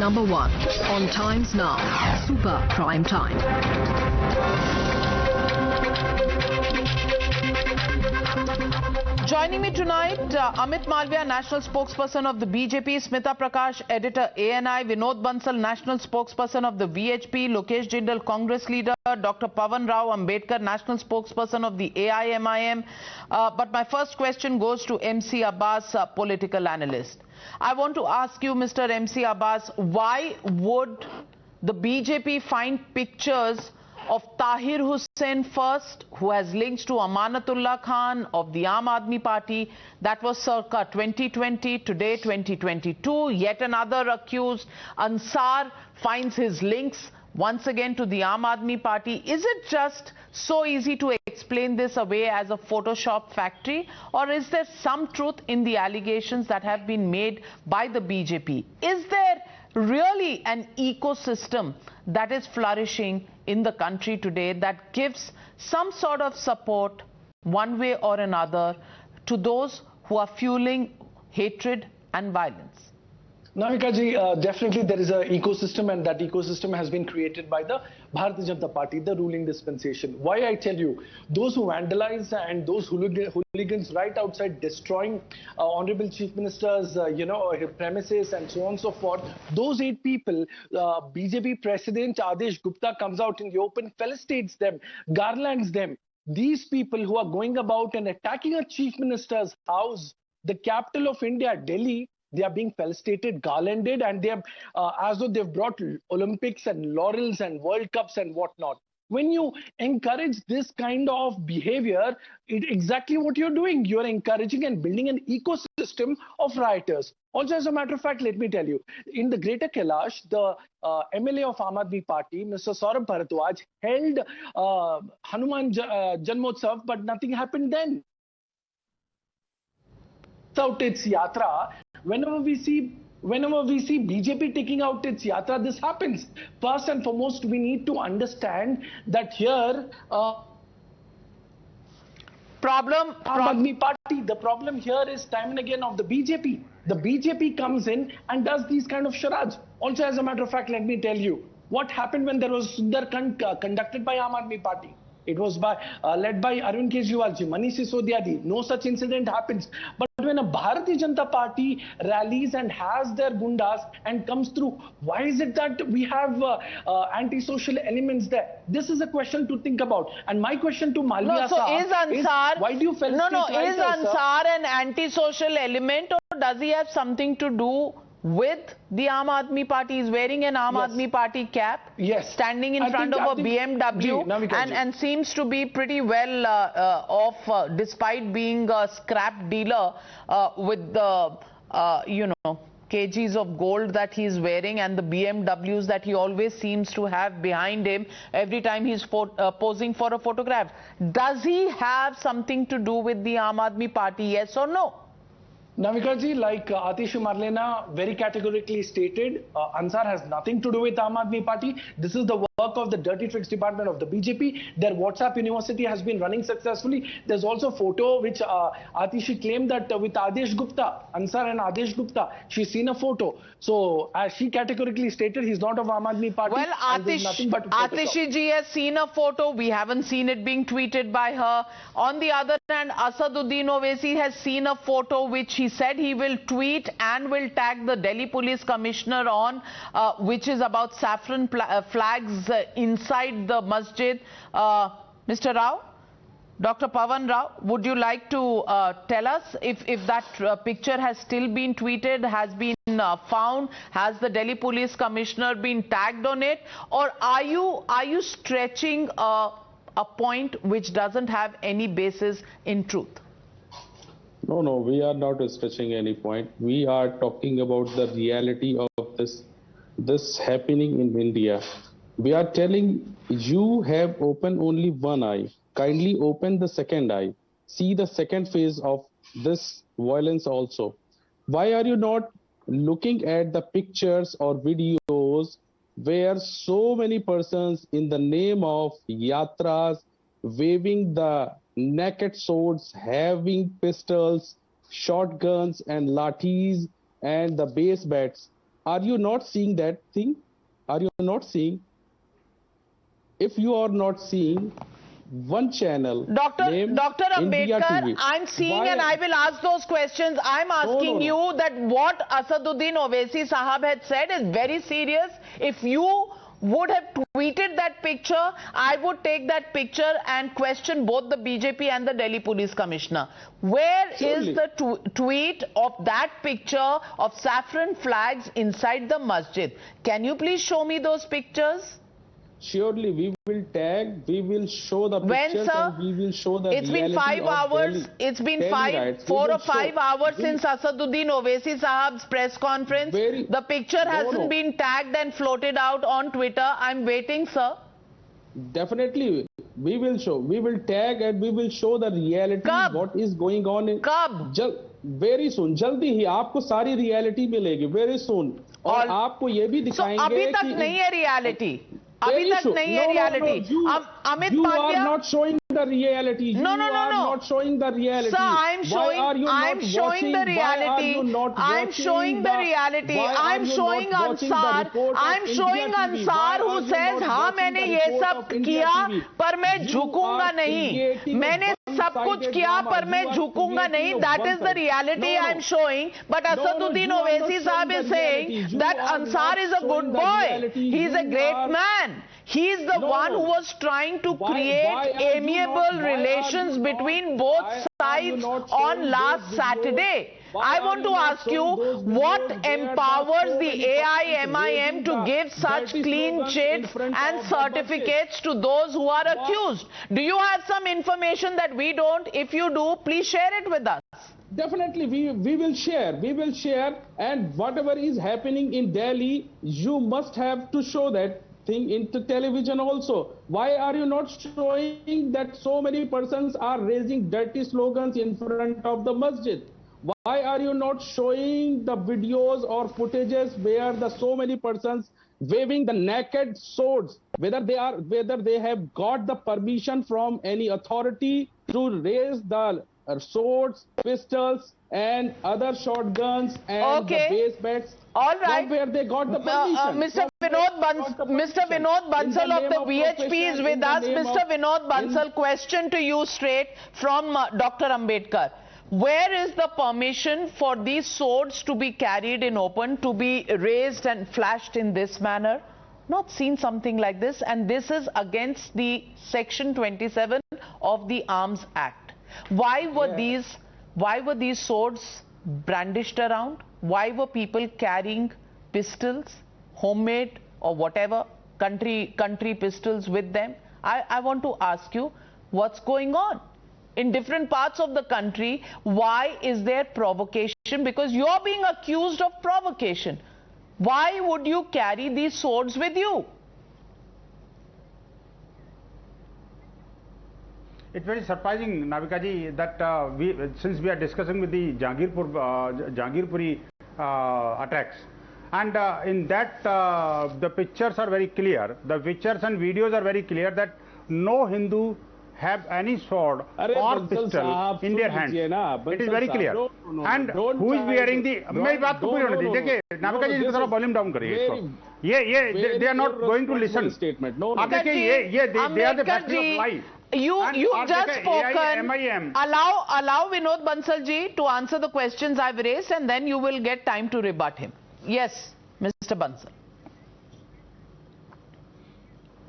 number 1 on Times Now, Super Prime Time. Joining me tonight, Amit Malviya, National Spokesperson of the BJP, Smita Prakash, Editor ANI, Vinod Bansal, National Spokesperson of the VHP, Lokesh Jindal, Congress Leader, Dr. Pavan Rao Ambedkar, National Spokesperson of the AIMIM. But my first question goes to MC Abbas, political analyst. I want to ask you, Mr. MC Abbas, why would the BJP find pictures of Tahir Hussain first, who has links to Amanatullah Khan of the Aam Aadmi Party? That was circa 2020, today 2022. Yet another accused, Ansar, finds his links once again to the Aam Aadmi Party. Is it just so easy to explain this away as a Photoshop factory, or is there some truth in the allegations that have been made by the BJP? Is there really an ecosystem that is flourishing in the country today that gives some sort of support one way or another to those who are fueling hatred and violence? Navika ji, definitely there is an ecosystem, and that ecosystem has been created by the Bharatiya Janata Party, the ruling dispensation. Why I tell you, those who vandalize and those hooligans right outside destroying Honorable Chief Minister's, premises and so on and so forth, those 8 people, BJP President Adesh Gupta comes out in the open, felicitates them, garlands them. These people who are going about and attacking a Chief Minister's house, the capital of India, Delhi, they are being felicitated, garlanded, and they are as though they've brought Olympics and laurels and World Cups and whatnot. When you encourage this kind of behavior, exactly what you're doing, you're encouraging and building an ecosystem of rioters. Also, as a matter of fact, let me tell you, in the Greater Kailash, the MLA of Aam Aadmi Party, Mr. Saurabh Bharadwaj, held Hanuman Janmotsav, but nothing happened then. Out its yatra, whenever we see BJP taking out its yatra, this happens. First and foremost, we need to understand that here Aam Aadmi Party, the problem here is time and again of the BJP. The BJP comes in and does these kind of charades. Also, as a matter of fact, let me tell you what happened when there was Sundarkand conducted by Aam Aadmi Party. It was led by Arvind Kejriwal ji, Manish Sisodia ji. No such incident happens. But when a Bharatiya Janata Party rallies and has their gundas and comes through, why is it that we have anti-social elements there? This is a question to think about. And my question to Malviya is why do you felicitate is Ansar an anti-social element, or does he have something to do with the Aam Aadmi Party? Is wearing an Aam Aadmi Party cap, standing in front of a BMW, and seems to be pretty well off, despite being a scrap dealer with the, kgs of gold that he's wearing and the BMWs that he always seems to have behind him every time he's posing for a photograph. Does he have something to do with the Aam Aadmi Party, yes or no? Navika ji, like Atish Marlena very categorically stated, Ansar has nothing to do with Aam Aadmi Party. This is the work of the dirty tricks department of the BJP. Their WhatsApp university has been running successfully. There's also a photo which Atishi claimed that with Adesh Gupta, Ansar and Adesh Gupta, she's seen a photo. So as she categorically stated, he's not of Aam Aadmi Party. Well, Atishi ji has seen a photo. We haven't seen it being tweeted by her. On the other hand, Asaduddin Owaisi has seen a photo which he said he will tweet and will tag the Delhi Police Commissioner on, which is about saffron flags inside the masjid. Mr. Rao, Dr. Pavan Rao, would you like to tell us if that picture has still been tweeted, has been found, has the Delhi Police Commissioner been tagged on it, or are you stretching a point which doesn't have any basis in truth? No, we are not stretching any point. We are talking about the reality of this happening in India. We are telling you have opened only one eye. Kindly open the second eye. See the second phase of this violence also. Why are you not looking at the pictures or videos where so many persons in the name of yatras, waving the naked swords, having pistols, shotguns and lathis and the base bats, Are you not seeing that thing? Are you not seeing? If you are not seeing one channel, Dr. India Ambedkar, TV, I'm seeing why, and I will ask those questions. I'm asking you that what Asaduddin Owaisi Sahab had said is very serious. If you would have tweeted that picture, I would take that picture and question both the BJP and the Delhi Police Commissioner. Where is the tweet of that picture of saffron flags inside the masjid? Can you please show me those pictures? Surely we will tag, we will show the pictures, and we will show the It's been 5 hours. It's been 4 or 5 hours since Asaduddin Owaisi Sahab's press conference. The picture hasn't been tagged and floated out on Twitter. I'm waiting, sir. Definitely, we will show. We will tag and we will show the reality. What is going on in very soon. जल्दी ही आपको सारी reality मिलेगी. Very soon. और आपको ये भी दिखाएंगे अभी तक नहीं है reality. अभी तक नहीं है reality. Amit You Malviya, are not showing the reality. No. Not showing the reality. Sir, I'm showing the reality. I'm showing the reality. I'm showing Ansar. I'm showing Ansar who says, हाँ मैंने ये सब किया पर मैं झुकूंगा नहीं. मैंने सब कुछ किया पर मैं झुकूंगा नहीं. That is the reality I'm showing. But Asaduddin Owaisi Sahab is saying that Ansar is a good boy. He is a great man. He is the one who was trying to create amiable relations between both sides on last Saturday. I want to ask you, what empowers the AIMIM to give such clean chits and certificates to those who are accused? Do you have some information that we don't? If you do, please share it with us. Definitely, we will share. We will share, and whatever is happening in Delhi, you must have to show that thing into television also. Why are you not showing that so many persons are raising dirty slogans in front of the masjid? Why are you not showing the videos or footages where the so many persons waving the naked swords, whether they have got the permission from any authority to raise the swords, pistols and other shotguns and the base bats? All right. From where they got the permission? Mr. Vinod Bansal of the VHP is with us. Mr. Vinod Bansal, question to you straight from Dr. Ambedkar. Where is the permission for these swords to be carried in open, to be raised and flashed in this manner? Not seen something like this, and this is against the Section 27 of the Arms Act. Why were these swords brandished around? Why were people carrying pistols, homemade or whatever, country pistols with them? I want to ask you, what's going on? In different parts of the country, why is there provocation? Because you're being accused of provocation. Why would you carry these swords with you? It's very surprising, Navika ji, that since we are discussing with the Jahangirpuri attacks, and in that the pictures are very clear. The pictures and videos are very clear that no Hindu have any sword or pistol in their hands. It is very clear. And who is wearing the? मेरी बात को पूरी होने दीजिए. देखिए, नाविका जी इसको थोड़ा volume down करिए इसको. ये they are not going to listen. अब देखिए ये they are the factory of lies. You've just spoken. Allow Vinod Bansal ji to answer the questions I've raised, and then you will get time to rebut him. Yes, Mr. Bansal.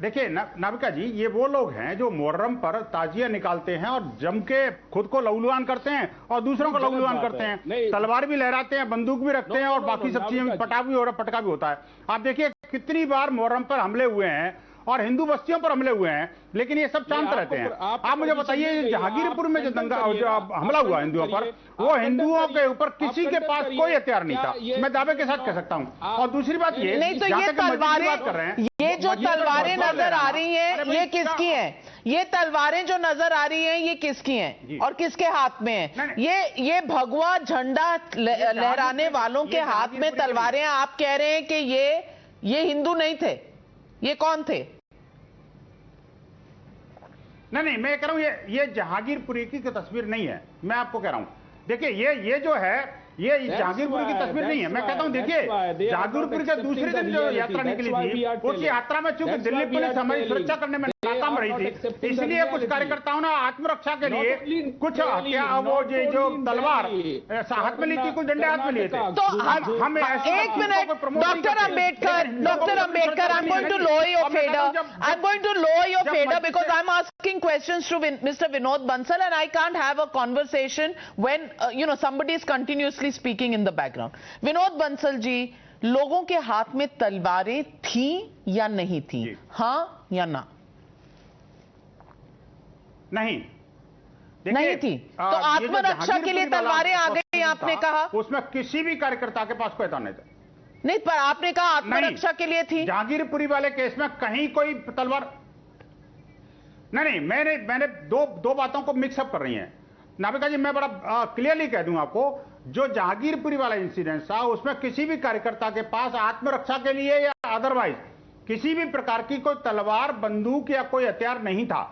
देखिए नाविका जी, ये वो लोग हैं जो मुहर्रम पर ताजिया निकालते हैं और जम के खुद को लहूलुहान करते हैं और दूसरों को लहूलुहान करते हैं. तलवार भी लहराते हैं, बंदूक भी रखते हैं और बाकी सब चीजें पटाखा भी होता है. आप देखिए कितनी बार मुहर्रम पर हमले हुए हैं और हिंदू बस्तियों पर हमले हुए हैं, लेकिन ये सब शांत रहते हैं. आप मुझे बताइए, जहांगीरपुर में जो हमला हुआ हिंदुओं पर, वो हिंदुओं के ऊपर किसी के पास कोई हथियार नहीं था. मैं दावे के साथ कह सकता हूँ. और दूसरी बात ये, नहीं तो ये तलवारें, ये जो तलवारें नजर आ रही हैं, ये किसकी हैं? ये तलवारें जो नजर आ रही हैं, ये किसकी हैं और किसके हाथ में हैं? ये भगवा झंडा लहराने वालों के हाथ में तलवारें. आप कह रहे हैं कि ये हिंदू नहीं थे, ये कौन थे? नहीं, मैं कह रहा हूं ये जहांगीरपुरी की तस्वीर नहीं है. मैं आपको कह रहा हूं, देखिए ये जो है ये जहांगीरपुरी की तस्वीर नहीं है। मैं कहता हूं देखिए, जहांगीरपुरी के दूसरे दिन जो यात्रा निकली थी, उस यात्रा में चूंकि दिल्ली पुलिस हमारी सुरक्षा करने में नाकाम रही थी, इसलिए कुछ कार्यकर्ताओं ने आत्मरक्षा के लिए कुछ वो जो तलवार हाथ में ली थी, कुछ डंडे हाथ में लिए थे। तो हम एक minute, doctor Ambedkar, I'm going to lower your fader. I'm going to lower your fader because I'm asking questions to Mr. Vinod Bansal, and I can't have a conversation when somebody is continuously speaking in the background. Vinod Bansal जी, लोगों के हाथ में तलवारें थी या नहीं थी? हाँ या ना? नहीं, नहीं थी। तो आत्मरक्षा के लिए तलवारें आ गई, आपने कहा। उसमें किसी भी कार्यकर्ता के पास कोई था नहीं, पर आपने कहा आत्मरक्षा के लिए थी। जहांगीरपुरी वाले केस में कहीं कोई तलवार नहीं, मैंने दो बातों को मिक्सअप कर रही हैं नाविका जी। मैं बड़ा क्लियरली कह दूं आपको, जो जहांगीरपुरी वाला इंसिडेंट था, उसमें किसी भी कार्यकर्ता के पास आत्मरक्षा के लिए या अदरवाइज किसी भी प्रकार की कोई तलवार, बंदूक या कोई हथियार नहीं था।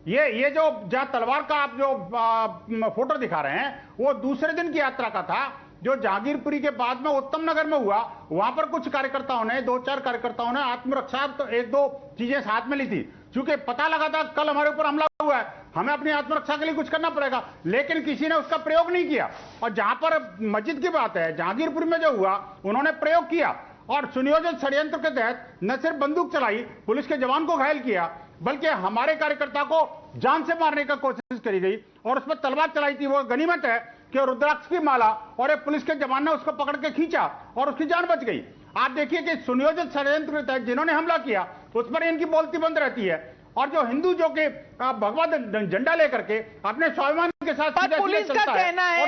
ये जो जहां तलवार का आप जो फोटो दिखा रहे हैं, वो दूसरे दिन की यात्रा का था, जो जहांगीरपुरी के बाद में उत्तम नगर में हुआ। वहां पर कुछ कार्यकर्ताओं ने, 2-4 कार्यकर्ताओं ने आत्मरक्षा तो 1-2 चीजें साथ में ली थी, क्योंकि पता लगा था कल हमारे ऊपर हमला हुआ है, हमें अपनी आत्मरक्षा के लिए कुछ करना पड़ेगा, लेकिन किसी ने उसका प्रयोग नहीं किया। और जहां पर मस्जिद की बात है, जहांगीरपुर में जो हुआ, उन्होंने प्रयोग किया और सुनियोजित षड्यंत्र के तहत न सिर्फ बंदूक चलाई, पुलिस के जवान को घायल किया, बल्कि हमारे कार्यकर्ता को जान से मारने का कोशिश करी गई और उस पर तलवार चलाई थी। वो गनीमत है कि रुद्राक्ष की माला और एक पुलिस के जवान ने उसको पकड़ के खींचा और उसकी जान बच गई। आप देखिए कि सुनियोजित षड्यंत्र के तहत जिन्होंने हमला किया, उस पर इनकी बोलती बंद रहती है। और जो हिंदू जो कि भगवा झंडा लेकर के अपने स्वाभिमान के साथ पुलिस का कहना है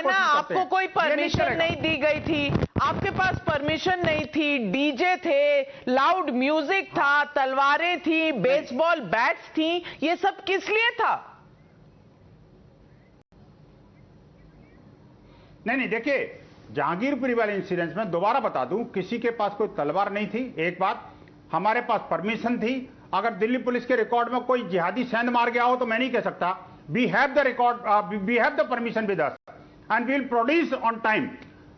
आपको कोई परमिशन नहीं दी गई थी, आपके पास परमिशन नहीं थी, डीजे थे, लाउड म्यूजिक था, तलवारें थी, बेसबॉल बैट्स थी, ये सब किस लिए था? नहीं, देखिए, जहांगीरपुरी वाले इंसिडेंट में दोबारा बता दूं, किसी के पास कोई तलवार नहीं थी। एक बात, हमारे पास परमिशन थी। अगर दिल्ली पुलिस के रिकॉर्ड में कोई जिहादी सैन्य मार गया हो तो मैं नहीं कह सकता। We have the record, we have the permission with us and we will produce on time.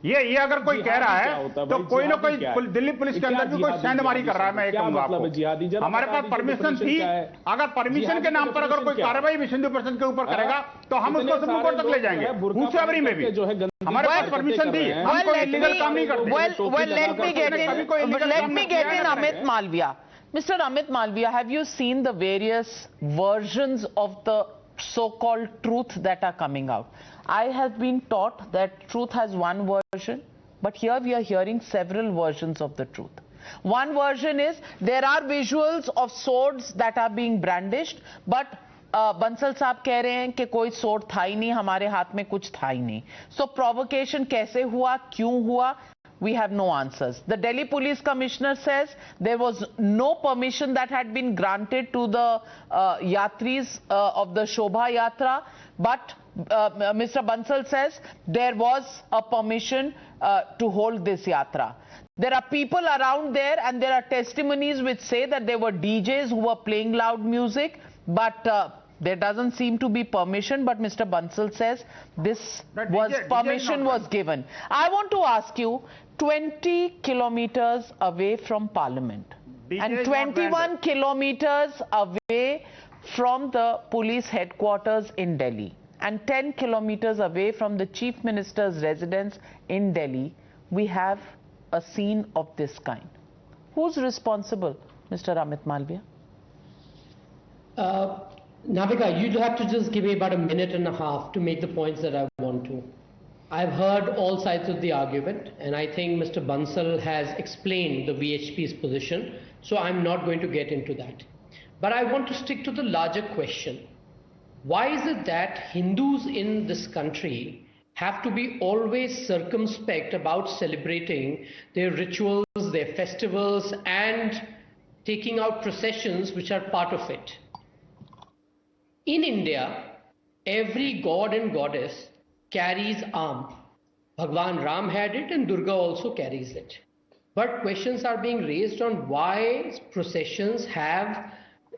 ये अगर कोई कह रहा है तो कोई ना कोई दिल्ली पुलिस के अंदर भी कोई सैन्यमारी कर रहा है। मैं ये कहूंगा आपको, हमारे पास परमिशन थी। अगर परमिशन के नाम पर अगर कोई कार्रवाई विश्व हिंदू परिषद के ऊपर करेगा तो हम उसको सुप्रीम कोर्ट तक ले जाएंगे। दूसरी में भी हमारे पास परमिशन थी, हम कोई इलीगल काम नहीं करते। Let me get in Amit Malviya. Mr. Amit Malviya, have you seen the various versions of the so-called truth that are coming out? I have been taught that truth has one version, but here we are hearing several versions of the truth. One version is there are visuals of swords that are being brandished, but Bansal साहब कह रहे हैं कि कोई sword था ही नहीं, हमारे हाथ में कुछ था ही नहीं. So provocation कैसे हुआ, क्यों हुआ? We have no answers. The Delhi Police Commissioner says there was no permission that had been granted to the yatris of the Shobha Yatra, but Mr. Bansal says there was a permission to hold this yatra. There are people around there and there are testimonies which say that there were DJs who were playing loud music, but there doesn't seem to be permission, but Mr. Bansal says this permission was given. I want to ask you, 20 kilometers away from Parliament and 21 kilometers away from the police headquarters in Delhi and 10 kilometers away from the Chief Minister's residence in Delhi, we have a scene of this kind. Who's responsible, Mr. Amit Malviya? Navika, you'd have to just give me about a minute and a half to make the points that I want to. I've heard all sides of the argument, and I think Mr. Bansal has explained the VHP's position, so I'm not going to get into that. But I want to stick to the larger question. Why is it that Hindus in this country have to be always circumspect about celebrating their rituals, their festivals, and taking out processions which are part of it? In India, every god and goddess carries arm. Bhagwan Ram had it and Durga also carries it. But questions are being raised on why processions have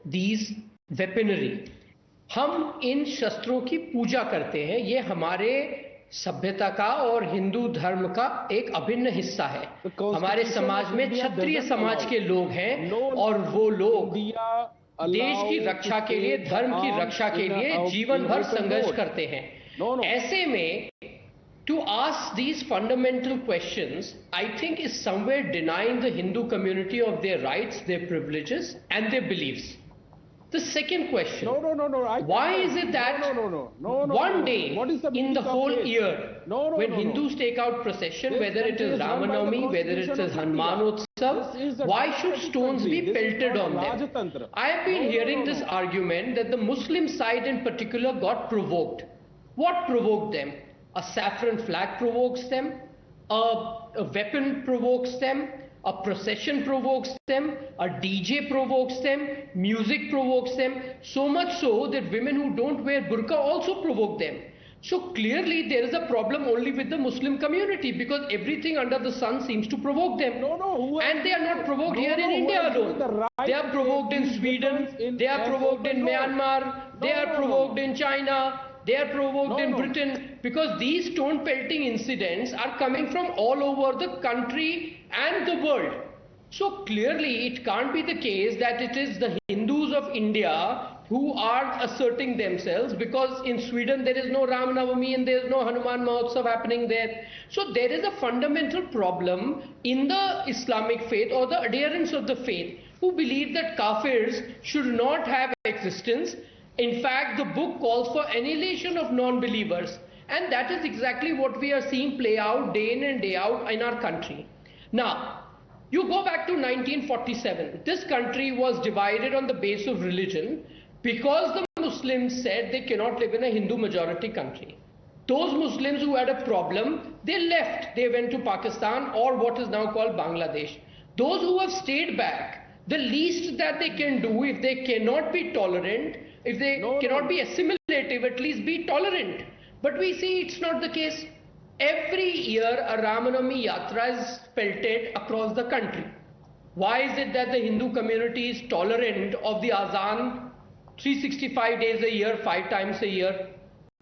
these weaponry. हम इन शस्त्रों की पूजा करते हैं, ये हमारे सभ्यता का और हिंदू धर्म का एक अभिन्न हिस्सा है। हमारे समाज में क्षत्रिय समाज के लोग हैं और वो लोग देश की रक्षा के लिए, धर्म की रक्षा के लिए जीवन भर संघर्ष करते हैं। ऐसे में to ask these fundamental questions, I think is somewhere denying the Hindu community of their rights, their privileges and their beliefs. The second question, why is it that one day in the whole year, when Hindus take out procession, whether it is Ramanavami, whether it is Hanuman Utsav, why should stones be pelted on them? I have been hearing this argument that the Muslim side in particular got provoked. What provoked them? A saffron flag provokes them, a weapon provokes them, a procession provokes them, a DJ provokes them, music provokes them, so much so that women who don't wear burqa also provoke them. So clearly there is a problem only with the Muslim community, because everything under the sun seems to provoke them. And they are not provoked here in India alone. They are provoked in Sweden, they are provoked in Myanmar, they are provoked in China, they are provoked in Britain, because these stone pelting incidents are coming from all over the country and the world. So clearly it can't be the case that it is the Hindus of India who are asserting themselves, because in Sweden there is no Ram Navami and there is no Hanuman Mahotsav happening there. So there is a fundamental problem in the Islamic faith or the adherents of the faith who believe that kafirs should not have existence. In fact, the book calls for annihilation of non-believers, and that is exactly what we are seeing play out day in and day out in our country. Now, you go back to 1947. This country was divided on the base of religion because the Muslims said they cannot live in a Hindu majority country. Those Muslims who had a problem, they left. They went to Pakistan or what is now called Bangladesh. Those who have stayed back, the least that they can do, if they cannot be tolerant, if they cannot be assimilative, at least be tolerant. But we see it's not the case. Every year a Ramanavami Yatra is pelted across the country. Why is it that the Hindu community is tolerant of the Azan 365 days a year, 5 times a year,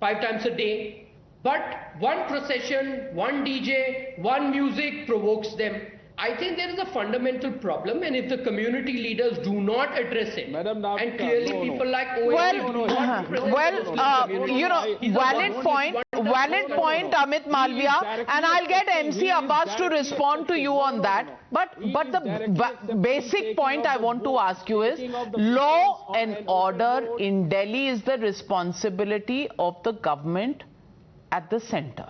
5 times a day? But one procession, one DJ, one music provokes them. I think there is a fundamental problem, and if the community leaders do not address it, and clearly people like OAP valid point, Amit Malviya, and I'll get MC Abbas to respond to you on that. But the basic point I want to ask you is, law and order in Delhi is the responsibility of the government at the center.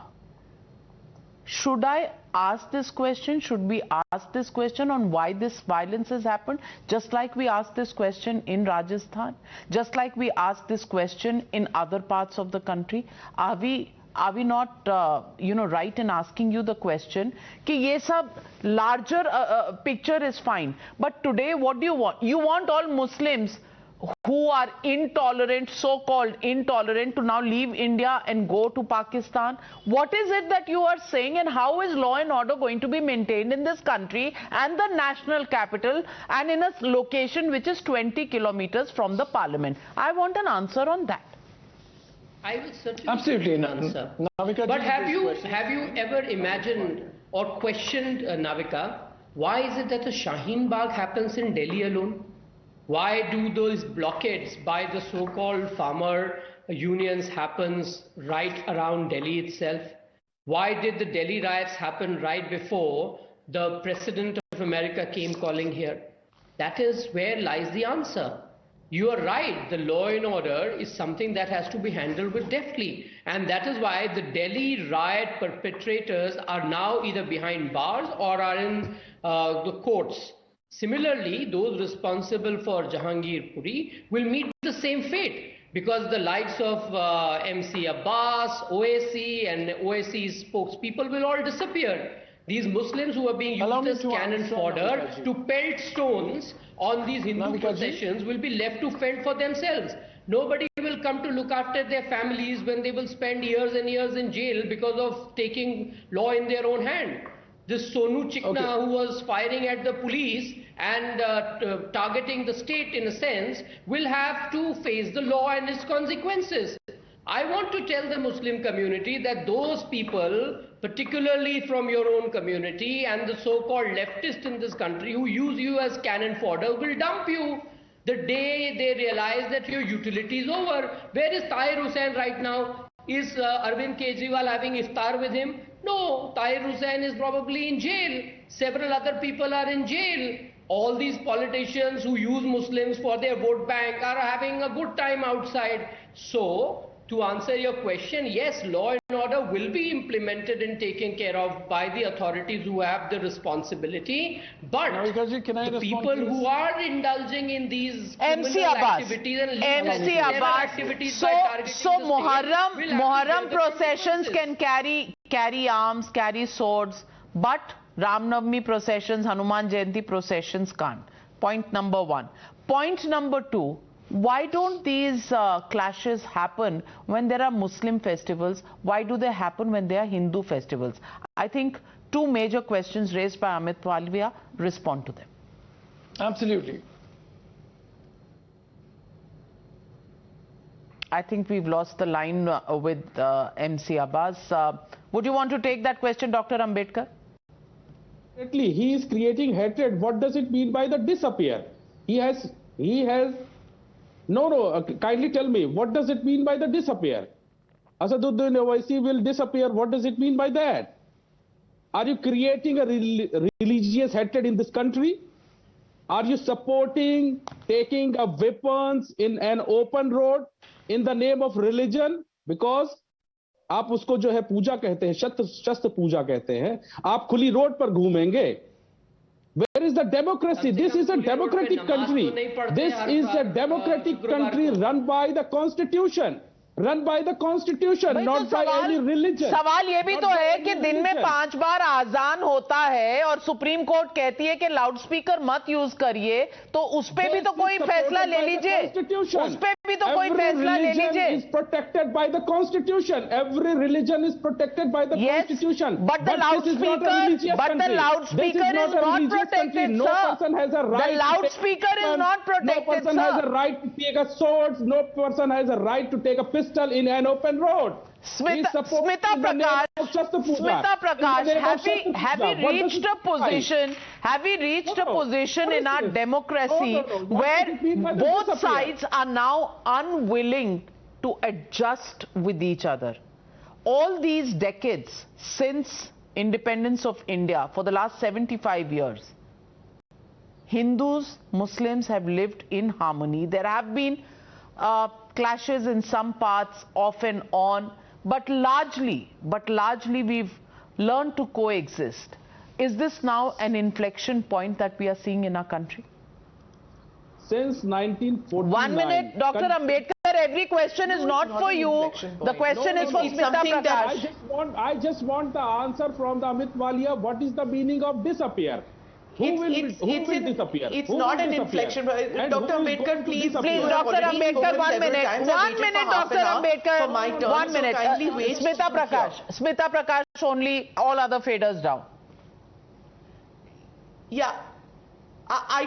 Should I ask this question? Should we ask this question on why this violence has happened? Just like we asked this question in Rajasthan, just like we asked this question in other parts of the country. Are we not right in asking you the question कि ये सब larger picture is fine, but today what do you want? You want all Muslims who are intolerant, so-called intolerant, to now leave India and go to Pakistan. What is it that you are saying, and how is law and order going to be maintained in this country and the national capital and in a location which is 20 kilometers from the parliament? I want an answer on that. I will certainly absolutely answer. Navika, but have you ever imagined or questioned, Navika, why is it that the Shaheen Bagh happens in Delhi alone? Why do those blockades by the so-called farmer unions happens right around Delhi itself? Why did the Delhi riots happen right before the President of America came calling here? That is where lies the answer. You are right, the law and order is something that has to be handled with deftly, and that is why the Delhi riot perpetrators are now either behind bars or are in the courts. Similarly, those responsible for Jahangirpuri will meet the same fate, because the likes of MC Abbas, OAC and OAC's spokespeople will all disappear. These Muslims who are being used as cannon fodder to pelt stones on these Hindu processions will be left to fend for themselves. Nobody will come to look after their families when they will spend years and years in jail because of taking law in their own hand. This Sonu Chikna, who was firing at the police and targeting the state in a sense, will have to face the law and its consequences. I want to tell the Muslim community that those people, particularly from your own community and the so-called leftists in this country who use you as cannon fodder, will dump you the day they realize that your utility is over. Where is Tahir Hussain right now? Is Arvind Kejriwal having iftar with him? No, Tahir Hussain is probably in jail. Several other people are in jail. All these politicians who use Muslims for their vote bank are having a good time outside. So, to answer your question, yes, law and order will be implemented and taken care of by the authorities who have the responsibility. But the people who are indulging in these criminal activities and activities by targeting so Muharram processions can carry arms, carry swords, but Ram Navami processions, Hanuman Jayanti processions can't. Point number one. Point number two. Why don't these clashes happen when there are Muslim festivals? Why do they happen when there are Hindu festivals? I think two major questions raised by Amit Malviya. Respond to them. Absolutely. I think we've lost the line with MC Abbas. Would you want to take that question, Dr. Ambedkar? Definitely, he is creating hatred. What does it mean by the disappear? He has. No, kindly tell me, what does it mean by the disappear? Asaduddin Owaisi will disappear. What does it mean by that? Are you creating a religious hatred in this country? Are you supporting taking up weapons in an open road in the name of religion? Because आप उसको जो है पूजा कहते हैं, शस्त्र पूजा कहते हैं, आप खुली रोड पर घूमेंगे. Where is the democracy? This is a democratic country. This is a democratic country run by the constitution. Run by the constitution, not by any religion. सवाल ये भी तो है कि दिन में 5 बार आजान होता है और सुप्रीम कोर्ट कहती है कि लाउडस्पीकर मत यूज करिए, तो उस पे भी तो कोई फैसला ले लीजिए. उस पे भी तो कोई फैसला ले लीजिए. Is protected by the constitution. Every religion is protected by the constitution. But the loudspeaker is not protected, no person has a right. The loudspeaker is not protected, no person has a right to take a sword. No person has a right to take a pistol in an open road. Smita Prakash, have we reached a position? Have we reached a position in our democracy where both sides are now unwilling to adjust with each other? All these decades since independence of India, for the last 75 years, Hindus, Muslims have lived in harmony. There have been clashes in some parts off and on, but largely we've learned to coexist. Is this now an inflection point that we are seeing in our country? Since 1949. 1 minute, Dr. Ambedkar, every question is not for you. The question is for Smita Prakash. I just want the answer from the Amit Malviya. What is the meaning of disappear? Who will disappear? It's not an inflection. Dr. Ambedkar, please, Dr. Ambedkar, 1 minute. 1 minute, Dr. Ambedkar. 1 minute. Smita Prakash only, all other faders down. Yeah, I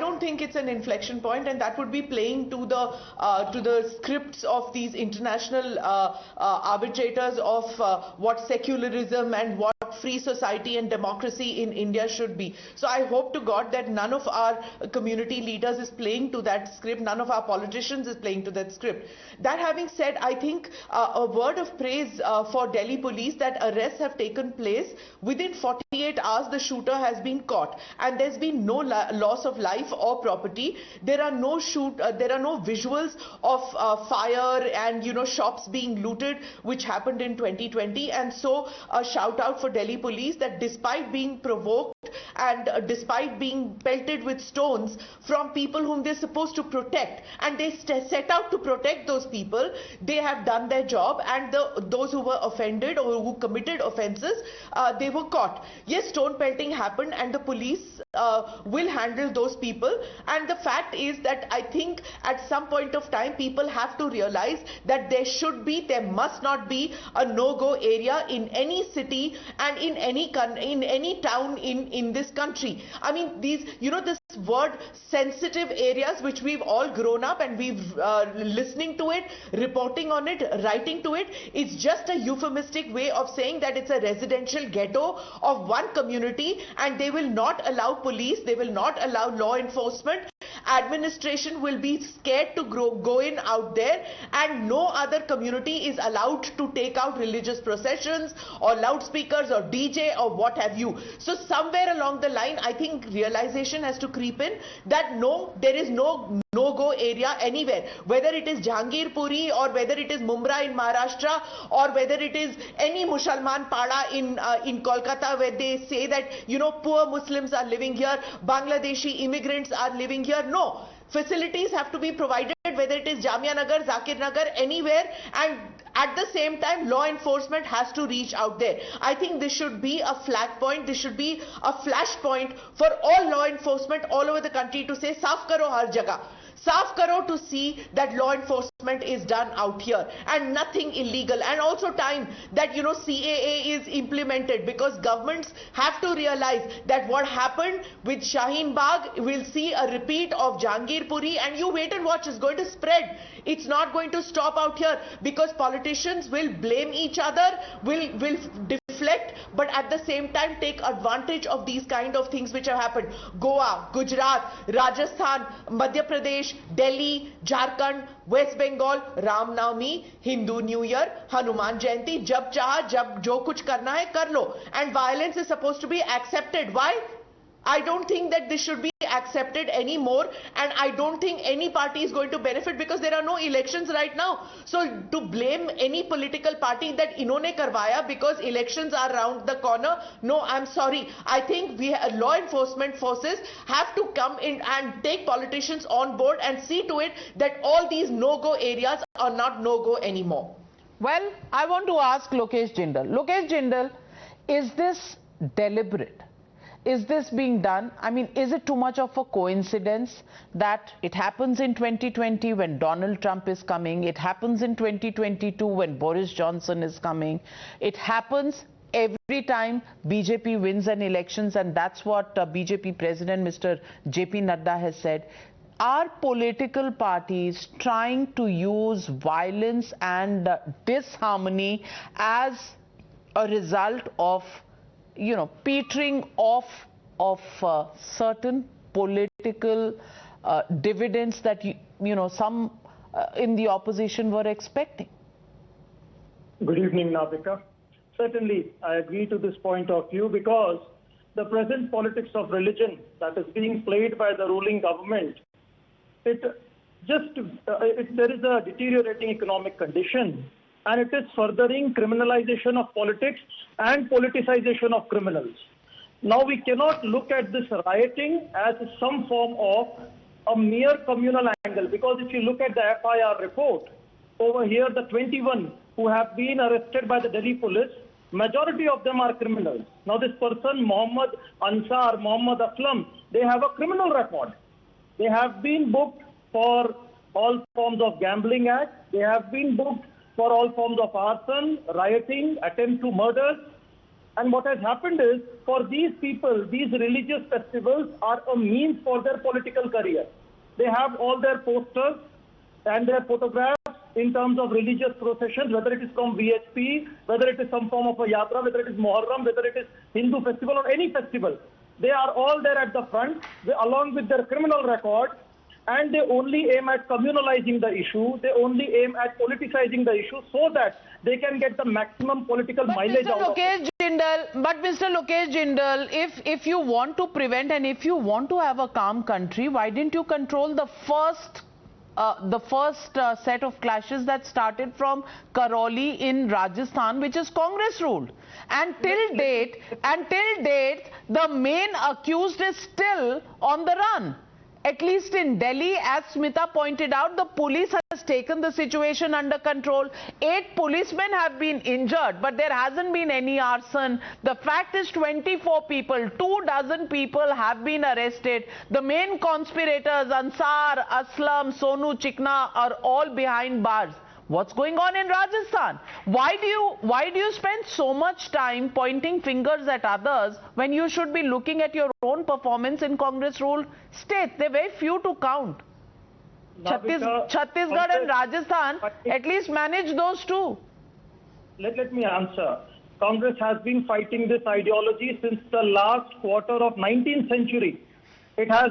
don't think it's an inflection point, and that would be playing to the scripts of these international arbitrators of what secularism and what free society and democracy in India should be. So I hope to God that none of our community leaders is playing to that script, none of our politicians is playing to that script. That having said, I think a word of praise for Delhi police, that arrests have taken place. Within 48 hours, the shooter has been caught, and there's been no loss of life or property. There are no visuals of fire and shops being looted, which happened in 2020. And so a shout out for Delhi police that despite being provoked and despite being pelted with stones from people whom they're supposed to protect, and they set out to protect those people, they have done their job, and those who were offended or who committed offences, they were caught. Yes, stone pelting happened, and the police will handle those people. And the fact is that I think at some point of time people have to realize that there must not be a no-go area in any city and in any town in this this country. I mean, these, this word sensitive areas, which we've all grown up and we've listening to it, reporting on it, writing to it, is just a euphemistic way of saying that it's a residential ghetto of one community, and they will not allow police, they will not allow law enforcement. Administration will be scared to go in out there, and no other community is allowed to take out religious processions or loudspeakers or DJ or what have you. So somewhere along the line, I think realization has to creep in that no, there is no-go area anywhere, whether it is Jahangirpuri or whether it is Mumbai in Maharashtra or whether it is any Musalman Pada in Kolkata, where they say that, poor Muslims are living here, Bangladeshi immigrants are living here. No, facilities have to be provided, whether it is Jamia Nagar, Zakir Nagar, anywhere, and at the same time law enforcement has to reach out there. I think this should be a flag point, this should be a flashpoint for all law enforcement all over the country to say saaf karo har jagah. Saaf karo, to see that law enforcement is done out here and nothing illegal, and also time that CAA is implemented, because governments have to realize that what happened with Shaheen Bagh, will see a repeat of Jahangirpuri, and you wait and watch, it's going to spread. It's not going to stop out here, because politicians will blame each other, will deflect, but at the same time take advantage of these kind of things which have happened. Goa, Gujarat, Rajasthan, Madhya Pradesh, Delhi, Jharkhand, West Bengal, Ram Navami, Hindu New Year, Hanuman Jayanti, jab chaha, jab jo kuch karna hai kar lo, and violence is supposed to be accepted. Why? I don't think that this should be accepted anymore, and I don't think any party is going to benefit, because there are no elections right now. So to blame any political party that inhone karwaya because elections are around the corner, no, I'm sorry. I think law enforcement forces have to come in and take politicians on board and see to it that all these no-go areas are not no-go anymore. Well, I want to ask Lokesh Jindal. Lokesh Jindal, is this deliberate? Is this being done? I mean, is it too much of a coincidence that it happens in 2020 when Donald Trump is coming, it happens in 2022 when Boris Johnson is coming, it happens every time BJP wins an elections, and that's what BJP President Mr. JP Nadda has said. Are political parties trying to use violence and disharmony as a result of petering off of certain political dividends that some in the opposition were expecting? Good evening, Navika. Certainly, I agree to this point of view, because the present politics of religion that is being played by the ruling government, there is a deteriorating economic condition, and it is furthering criminalization of politics and politicization of criminals. Now, we cannot look at this rioting as some form of a mere communal angle, because if you look at the FIR report, over here the 21 who have been arrested by the Delhi police, majority of them are criminals. Now, this person, Mohammed Ansar, Mohammed Aslam, they have a criminal record. They have been booked for all forms of gambling act. They have been booked for all forms of arson, rioting, attempt to murder. And what has happened is, for these people, these religious festivals are a means for their political career. They have all their posters and their photographs in terms of religious processions, whether it is from VHP, whether it is some form of a yatra, whether it is Muharram, whether it is Hindu festival or any festival. They are all there at the front, along with their criminal record, and they only aim at communalizing the issue. They only aim at politicizing the issue so that they can get the maximum political mileage out of it. But Mr. Lokesh Jindal, if you want to prevent and if you want to have a calm country, why didn't you control the first set of clashes that started from Karoli in Rajasthan, which is Congress ruled? And till date, the main accused is still on the run. At least in Delhi, as Smita pointed out, the police has taken the situation under control. 8 policemen have been injured, but there hasn't been any arson. The fact is 24 people, 24 people have been arrested. The main conspirators, Ansar, Aslam, Sonu Chikna, are all behind bars. What's going on in Rajasthan? Why do you spend so much time pointing fingers at others when you should be looking at your own performance in Congress ruled states? There are very few to count. Chhattisgarh and Rajasthan at least manage those two. Let me answer. Congress has been fighting this ideology since the last quarter of 19th century. It has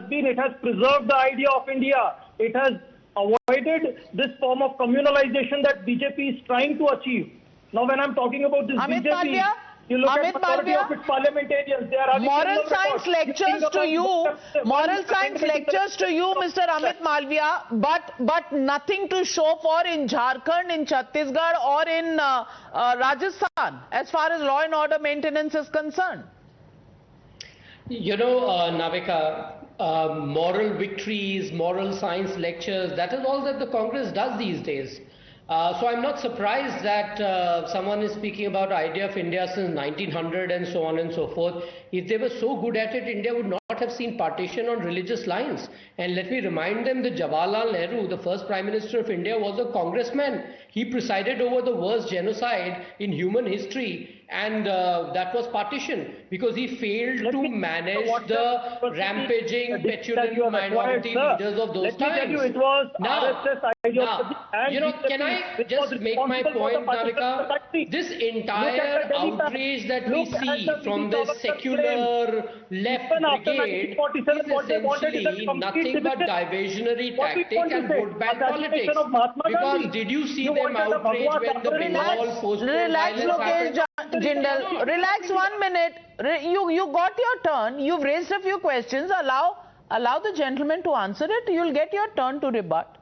preserved the idea of India. It has avoided this form of communalization that BJP is trying to achieve. Now, when I'm talking about this Amit BJP, Malviya, you look Amit at majority of its parliamentarians. They are moral science lectures to you. Moral science lectures to you, Mr. Amit Malviya, but nothing to show for in Jharkhand, in Chhattisgarh, or in Rajasthan, as far as law and order maintenance is concerned. You know, Navika, moral victories, moral science lectures, that is all that the Congress does these days. So I'm not surprised that someone is speaking about the idea of India since 1900 and so on and so forth. If they were so good at it, India would not have seen partition on religious lines. And let me remind them that Jawaharlal Nehru, the first Prime Minister of India, was a congressman. He presided over the worst genocide in human history, and that was partition, because he failed to manage the rampaging, petulant minority leaders of those times. It was RSS ideology. You know, can I just make my point, Navika? This entire outrage that we see from the secular left brigade is essentially nothing but diversionary tactic and vote bank politics. Because did you see them outrage when the Bengal post-war violence happened? Jindal, relax 1 minute. You got your turn. You've raised a few questions. Allow the gentleman to answer it. You'll get your turn to rebut.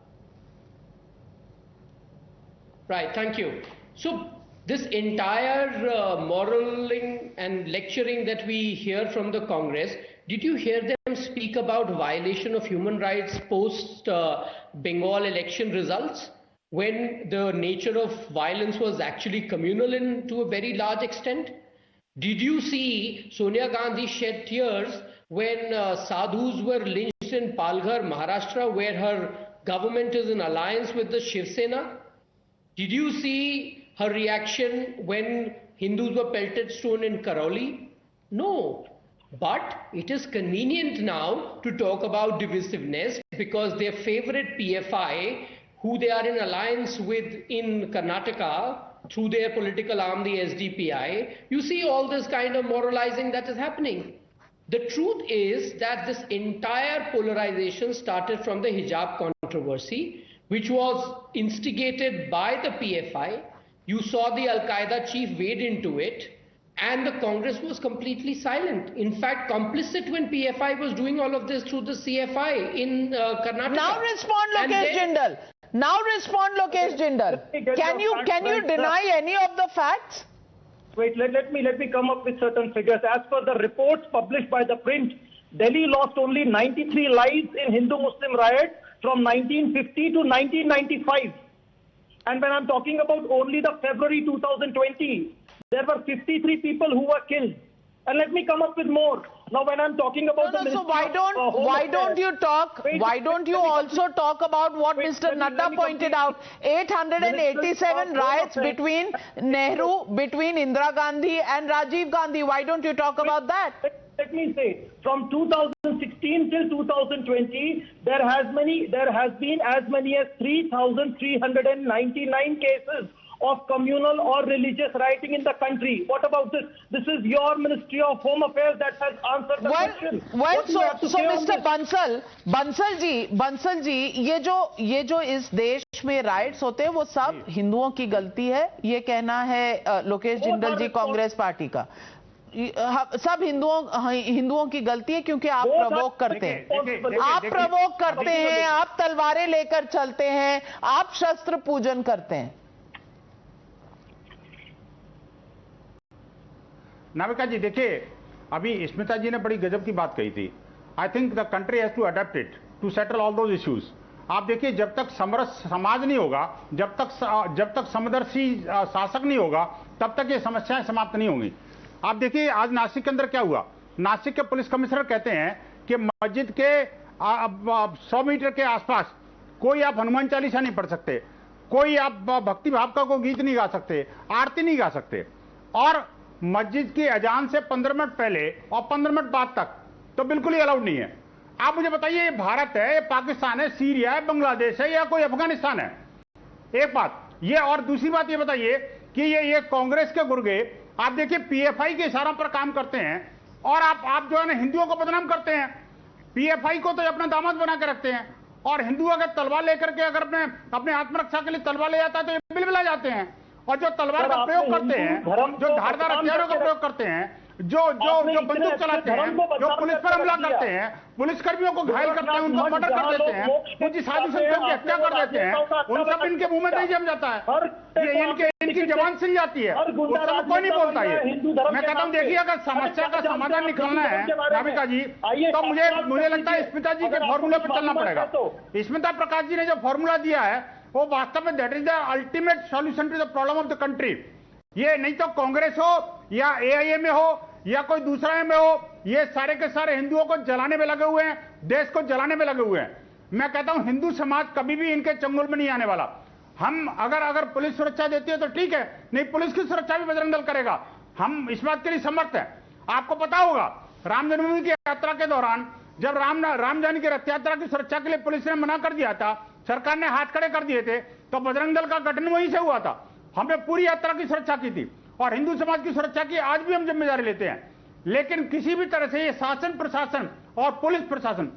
Right, thank you. So this entire moraling and lecturing that we hear from the Congress, did you hear them speak about violation of human rights post Bengal election results, when the nature of violence was actually communal to a very large extent? Did you see Sonia Gandhi shed tears when sadhus were lynched in Palghar, Maharashtra, where her government is in alliance with the Shiv Sena? Did you see her reaction when Hindus were pelted stone in Karauli? No. But it is convenient now to talk about divisiveness, because their favorite PFI, who they are in alliance with in Karnataka through their political arm, the SDPI, you see all this kind of moralizing that is happening. The truth is that this entire polarization started from the hijab controversy, which was instigated by the PFI. You saw the Al-Qaeda chief wade into it, and the Congress was completely silent. In fact, complicit when PFI was doing all of this through the CFI in Karnataka. Now respond, Lokesh Jindal. Now respond, Lokesh Jindal. Can you deny any of the facts? Wait, let me come up with certain figures. As per the reports published by the print, Delhi lost only 93 lives in Hindu-Muslim riots from 1950 to 1995. And when I'm talking about only the February 2020, there were 53 people who were killed. And let me come up with more. Now, when I'm talking about so why don't you also talk about what Mr. Nadda pointed out? 887 riots between Indira Gandhi and Rajiv Gandhi. Why don't you talk about that? Let me say, from 2016 till 2020, there has been as many as 3,399 cases of communal or religious rioting in the country. What about this? This is your Ministry of Home Affairs that has answered the question. So Mr. Bansal जी, ये जो इस देश में rights होते हैं वो सब हिंदुओं की गलती है, ये कहना है लोकेश जिंदल जी कांग्रेस पार्टी का। सब हिंदुओं की गलती है क्योंकि आप प्रवोक करते हैं, आप तलवारें लेकर चलते हैं, आप शस्त्र पूजन करते हैं। नाविका जी देखिए, अभी स्मिता जी ने बड़ी गजब की बात कही थी। I think the country has to adopt it to settle all those issues. आप देखिए, जब तक समरस समाज नहीं होगा, जब तक समदर्शी शासक नहीं होगा, तब तक ये समस्याएं समाप्त नहीं होंगी। आप देखिए, आज नासिक के अंदर क्या हुआ। नासिक के पुलिस कमिश्नर कहते हैं कि मस्जिद के 100 मीटर के आसपास कोई आप हनुमान चालीसा नहीं पढ़ सकते। कोई आप भक्ति भाव का कोई गीत नहीं गा सकते, आरती नहीं गा सकते, और मस्जिद की अजान से 15 मिनट पहले और 15 मिनट बाद तक तो बिल्कुल ही अलाउड नहीं है। आप मुझे बताइए, ये भारत है, ये पाकिस्तान है, सीरिया है, बांग्लादेश है, या कोई अफगानिस्तान है? एक बात ये, और दूसरी बात ये बताइए कि ये कांग्रेस के गुर्गे, आप देखिए पीएफआई के इशारों पर काम करते हैं, और आप जो है ना हिंदुओं को बदनाम करते हैं। पीएफआई को तो अपना दामाद बना के रखते हैं, और हिंदू अगर तलवार लेकर के अगर अपने आत्मरक्षा के लिए तलवार ले जाता है तो ये बिलबिला जाते हैं। और जो तलवार का प्रयोग करते हैं, जो धारदार हथियारों का प्रयोग करते हैं, जो बंदूक चलाते हैं, जो पुलिस पर हमला करते हैं, पुलिसकर्मियों को घायल करते हैं, उनको मर्डर कर देते हैं, उनकी साधु संतों की हत्या कर देते हैं, उन सब इनके मुंह में नहीं जम जाता है, ये इनकी जबान सिल जाती है, उस समय कोई नहीं बोलता। ये मैं कहता हूँ, देखिए अगर समस्या का समाधान निकालना है नाविका जी, तो मुझे लगता है स्मिता जी के फॉर्मूले पर चलना पड़ेगा। स्मिता प्रकाश जी ने जो फॉर्मूला दिया है वो वास्तव में that is the ultimate solution to the problem of the country. ये नहीं तो कांग्रेस हो या एआईएम हो या कोई दूसरा में हो, ये सारे के सारे हिंदुओं को जलाने में लगे हुए हैं, देश को जलाने में लगे हुए हैं। मैं कहता हूं हिंदू समाज कभी भी इनके चंगुल में नहीं आने वाला। हम अगर पुलिस सुरक्षा देती है तो ठीक है, नहीं पुलिस की सुरक्षा भी बजरंग दल करेगा, हम इस बात के लिए समर्थ हैं। आपको पता होगा राम जन्मभूमि की यात्रा के दौरान जब राम जानी की रथ यात्रा की सुरक्षा के लिए पुलिस ने मना कर दिया था, सरकार ने हाथ खड़े कर दिए थे, तो बजरंग दल का गठन वहीं से हुआ था। हमने पूरी यात्रा की सुरक्षा की थी और हिंदू समाज की सुरक्षा की आज भी हम जिम्मेदारी लेते हैं। लेकिन किसी भी तरह से ये शासन प्रशासन और पुलिस प्रशासन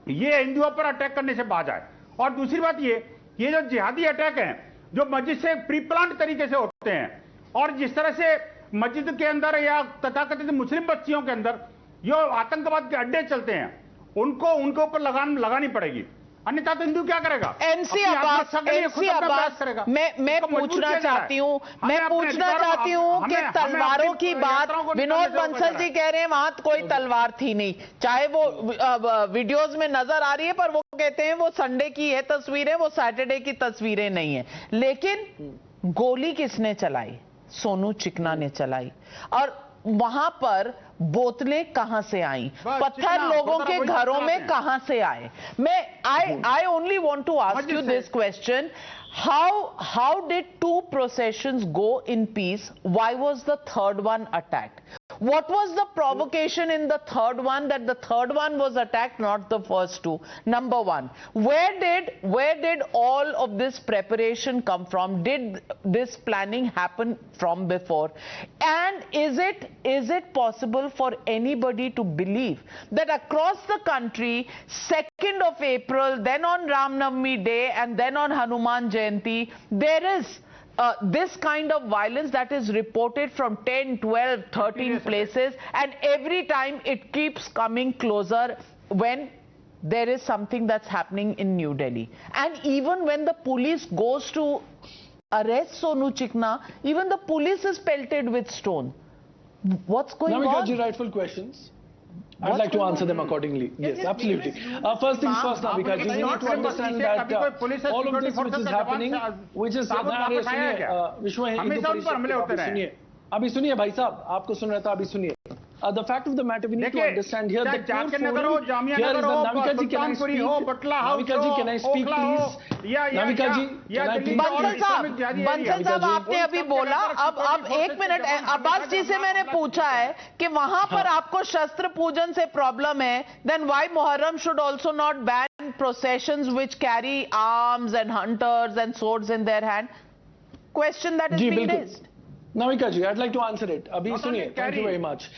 ये हिंदुओं पर अटैक करने से बाज आए। और दूसरी बात ये जो जिहादी अटैक हैं जो मस्जिद से प्री प्लान्ड तरीके से होते हैं, और जिस तरह से मस्जिद के अंदर या तथाकथित मुस्लिम बच्चियों के अंदर जो आतंकवाद के अड्डे चलते हैं, उनके ऊपर लगान लगानी पड़ेगी, अन्यथा तो हिंदू क्या करेगा? एनसी अब्बास, मैं पूछना चाहती हूँ कि तलवारों की बात विनोद बंसल जी कह रहे हैं वहां कोई तलवार थी नहीं, चाहे वो वीडियोस में नजर आ रही है, पर वो कहते हैं वो संडे की है तस्वीरें, वो सैटरडे की तस्वीरें नहीं है। लेकिन गोली किसने चलाई? सोनू चिकना ने चलाई। और वहां पर बोतलें कहां से आई, पत्थर लोगों के घरों में कहां से आए? I only want to ask you this question. How did two processions go in peace? Why was the third one attacked? What was the provocation in the third one that the third one was attacked, not the first two? Number one, where did all of this preparation come from? Did this planning happen from before? And is it possible for anybody to believe that across the country, 2nd of April, then on Ram Navami Day, and then on Hanuman Jayanti, there is this kind of violence that is reported from 10, 12, 13 places, and every time it keeps coming closer when there is something that's happening in New Delhi. And even when the police goes to arrest Sonu Chikna, even the police is pelted with stone. What's going on? Navika ji, rightful questions. I'd like to answer them accordingly. Yes, absolutely. First things first, Navika ji, we need to understand that all of this which is happening, which is विश्व हिंदू परिषद, अभी सुनिए भाई साहब, आपको सुन रहा था, अभी सुनिए. The fact of the matter, we need to understand here the core forum here is that Navika ji, can I speak? Navika ji, can I speak, please? Navika ji, can I please? Bansal साहब, आपने अभी बोला, अब एक minute, Abbas जी से मैंने पूछा है कि वहां पर आपको शस्त्र पूजन से प्रॉब्लम है, then why Muharram should also not ban processions which carry arms and hunters and swords in their hand? Question that is being raised. Navika ji, I'd like to answer it. Abhi suniye, thank you very much.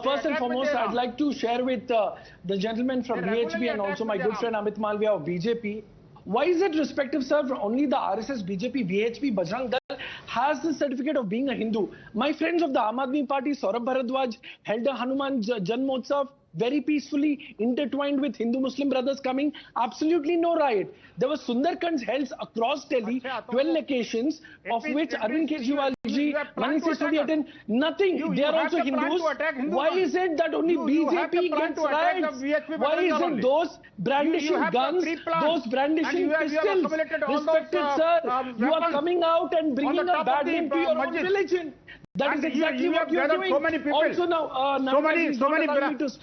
First and foremost, I'd like to share with the gentleman from BHP and also my good friend Amit Malviya of BJP. Why is it respective, sir? Only the RSS, BJP, BHP, Bajrang Dal has the certificate of being a Hindu. My friends of the Aam Aadmi Party, Saurabh Bharadwaj, held a Hanuman Janmotsav very peacefully, intertwined with Hindu-Muslim brothers coming. Absolutely no riot. There were Sundarkands held across Delhi, 12 locations, of which Arvind Kejriwal ji, Manish Sisodiya, nothing. They are also Hindus. Why is it that only BJP gets riots? Why is it those brandishing guns, those brandishing pistols? Respected sir, you are coming out and bringing a bad name to your own religion. That And is exactly you what have you're gathered doing. so many people. Also now, So many so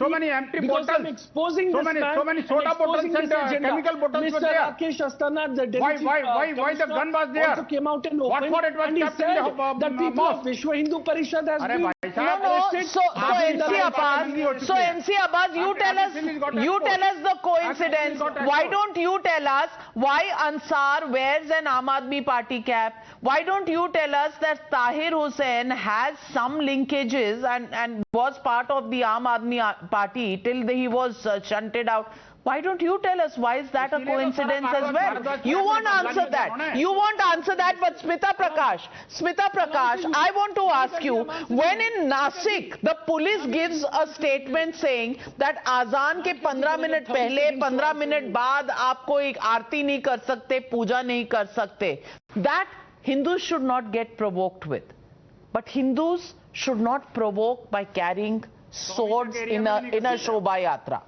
many empty because bottles. I'm exposing So this many- man so many soda and exposing bottles and, this agenda. chemical bottles were Mr. there. Rakesh Asthana, the deputy Why the commissioner, gun was there? also came out and What opened for it was and he kept in said the, that people of mosque? Vishwa Hindu Parishad has Arre been bhai sahab, arrested. So MC Abbas, you tell us the coincidence. Why don't you tell us why Ansar wears an Aam Aadmi Party cap? Why don't you tell us that Tahir Hussain has some linkages and was part of the Aam Aadmi Party till he was shunted out? Why don't you tell us why is that a coincidence as well? You won't answer that. You won't answer that, but Smita Prakash, I want to ask you, when in Nasik, the police gives a statement saying that Azan ke 15 minute pehle, 15 minute baad, aapko ek aarti nahi kar sakte, puja nahi kar sakte. That Hindus should not get provoked with. But Hindus should not provoke by carrying swords in a Shobha Yatra.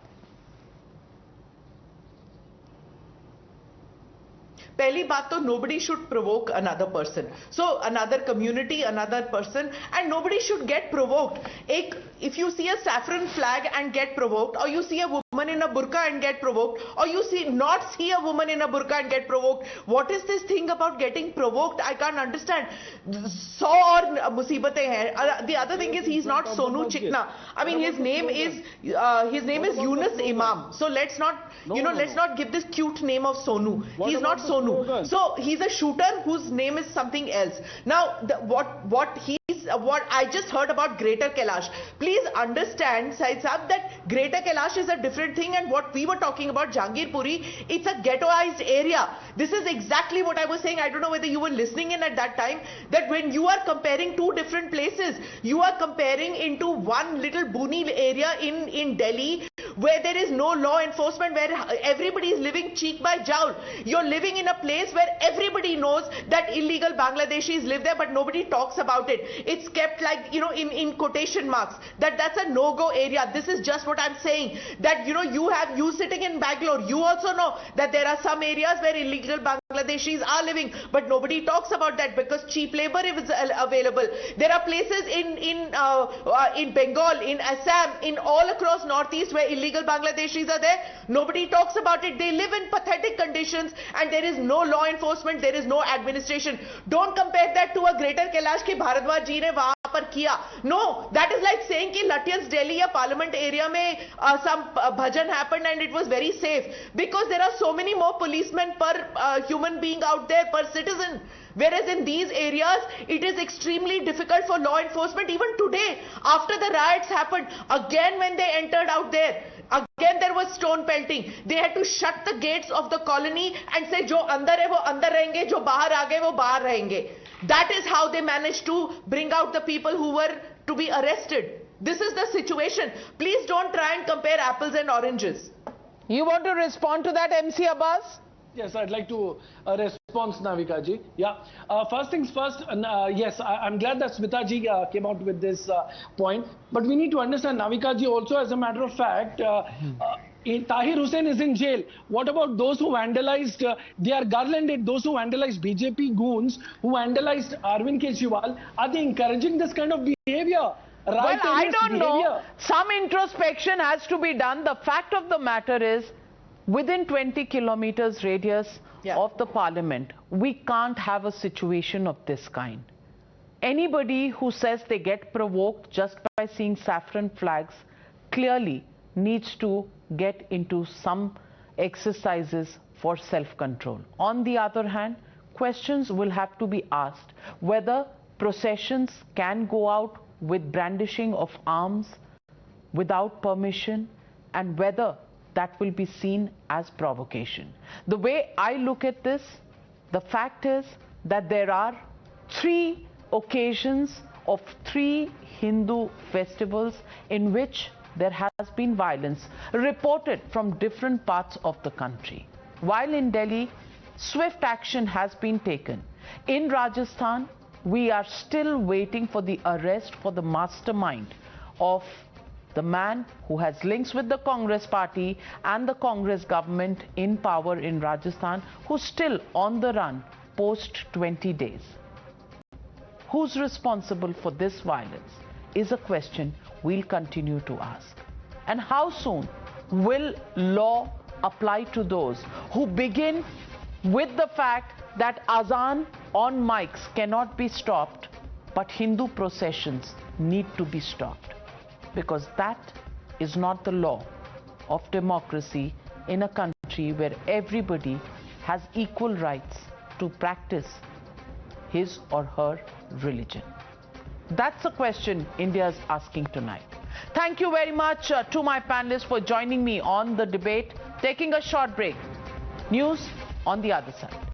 Pehli baat to nobody should provoke another person. So another community, another person, and nobody should get provoked. If you see a saffron flag and get provoked, or you see a woman in a burqa and get provoked, or you not see a woman in a burqa and get provoked, what is this thing about getting provoked? I can't understand. So aur musibate hain. The other thing is he's not Sonu Chikna. I mean his name is Yunus Imam. So let's not let's not give this cute name of Sonu. He's not Sonu. So he's a shooter whose name is something else. Now what I just heard about Greater Kailash. Please understand, Said Saab, that Greater Kailash is a different thing, and what we were talking about, Jahangirpuri, it's a ghettoized area. This is exactly what I was saying. I don't know whether you were listening in at that time, that when you are comparing two different places, you are comparing into one little boony area in Delhi, where there is no law enforcement, where everybody is living cheek by jowl. You're living in a place where everybody knows that illegal Bangladeshis live there, but nobody talks about it. It's kept like, in quotation marks, that's a no-go area. This is just what I'm saying, that, you sitting in Bangalore, you also know that there are some areas where illegal Bangladeshis are living, but nobody talks about that because cheap labor is available. There are places in Bengal, in Assam, in all across Northeast where illegal Bangladeshis are there. Nobody talks about it. They live in pathetic conditions and there is no law enforcement, there is no administration. Don't compare that to a Greater Kailash ki Bharadwaj ji ne wahan par kiya. No, that is like saying ki Lutyens Delhi ya Parliament area mein some bhajan happened and it was very safe, because there are so many more policemen per human being out there, per citizen. Whereas in these areas, it is extremely difficult for law enforcement. Even today, after the riots happened, again when they entered out there, again there was stone pelting. They had to shut the gates of the colony and say, jo andar hai wo andar rahenge, jo bahar aa gaye wo bahar rahenge. That is how they managed to bring out the people who were to be arrested. This is the situation. Please don't try and compare apples and oranges. You want to respond to that, MC Abbas? Yes, I'd like to respond, Navika ji. Yeah. First things first, yes, I'm glad that Smita ji came out with this point. But we need to understand, Navika ji, also as a matter of fact, Tahir Hussain is in jail. What about those who vandalized, they are garlanded, those who vandalized BJP goons, who vandalized Arvind Kejriwal? Are they encouraging this kind of behavior? Well, I don't know. Some introspection has to be done. The fact of the matter is, within 20 kilometers radius of the parliament, we can't have a situation of this kind. Anybody who says they get provoked just by seeing saffron flags clearly needs to get into some exercises for self-control. On the other hand, questions will have to be asked whether processions can go out with brandishing of arms without permission, and whether that will be seen as provocation. The way I look at this, the fact is that there are 3 occasions of 3 Hindu festivals in which there has been violence reported from different parts of the country. While in Delhi, swift action has been taken. In Rajasthan, we are still waiting for the arrest for the mastermind of the man who has links with the Congress party and the Congress government in power in Rajasthan, who's still on the run post 20 days. who's responsible for this violence is a question we'll continue to ask. And how soon will law apply to those who begin with the fact that azan on mics cannot be stopped, but Hindu processions need to be stopped? Because that is not the law of democracy in a country where everybody has equal rights to practice his or her religion. That's the question India is asking tonight. Thank you very much to my panelists for joining me on the debate. Taking a short break. News on the other side.